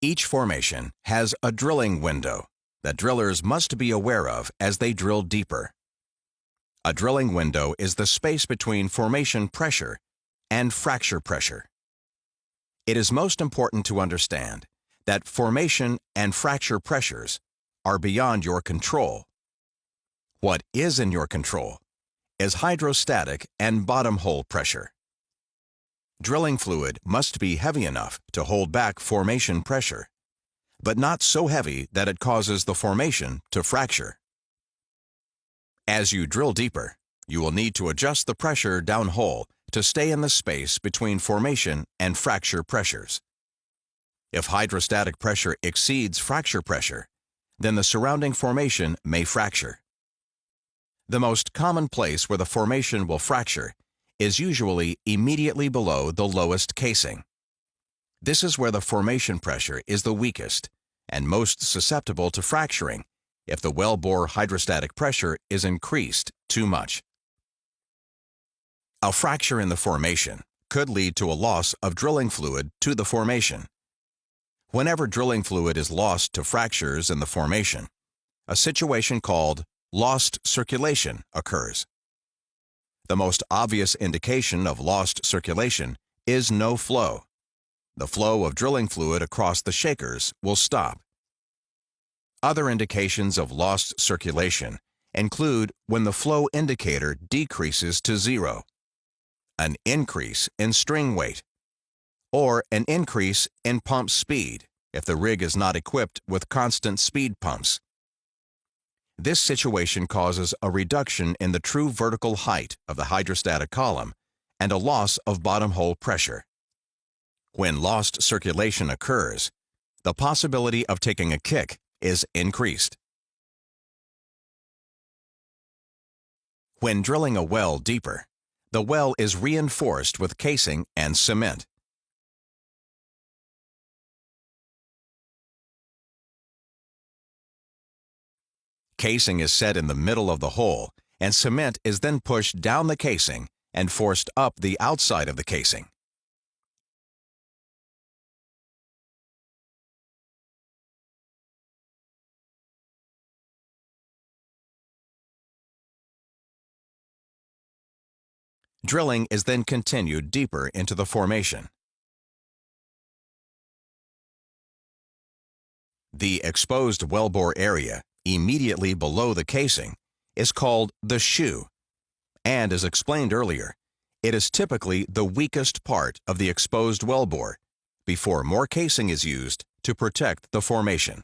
Each formation has a drilling window that drillers must be aware of as they drill deeper. A drilling window is the space between formation pressure and fracture pressure. It is most important to understand that formation and fracture pressures are beyond your control. What is in your control is hydrostatic and bottom hole pressure. Drilling fluid must be heavy enough to hold back formation pressure, but not so heavy that it causes the formation to fracture. As you drill deeper, you will need to adjust the pressure downhole to stay in the space between formation and fracture pressures. If hydrostatic pressure exceeds fracture pressure, then the surrounding formation may fracture. The most common place where the formation will fracture is usually immediately below the lowest casing. This is where the formation pressure is the weakest and most susceptible to fracturing if the wellbore hydrostatic pressure is increased too much. A fracture in the formation could lead to a loss of drilling fluid to the formation. Whenever drilling fluid is lost to fractures in the formation, a situation called lost circulation occurs. The most obvious indication of lost circulation is no flow. The flow of drilling fluid across the shakers will stop. Other indications of lost circulation include when the flow indicator decreases to 0, an increase in string weight, or an increase in pump speed if the rig is not equipped with constant speed pumps. This situation causes a reduction in the true vertical height of the hydrostatic column and a loss of bottom hole pressure. When lost circulation occurs, the possibility of taking a kick is increased. When drilling a well deeper, the well is reinforced with casing and cement. Casing is set in the middle of the hole, and cement is then pushed down the casing and forced up the outside of the casing. Drilling is then continued deeper into the formation. The exposed wellbore area immediately below the casing is called the shoe, and as explained earlier, it is typically the weakest part of the exposed wellbore before more casing is used to protect the formation.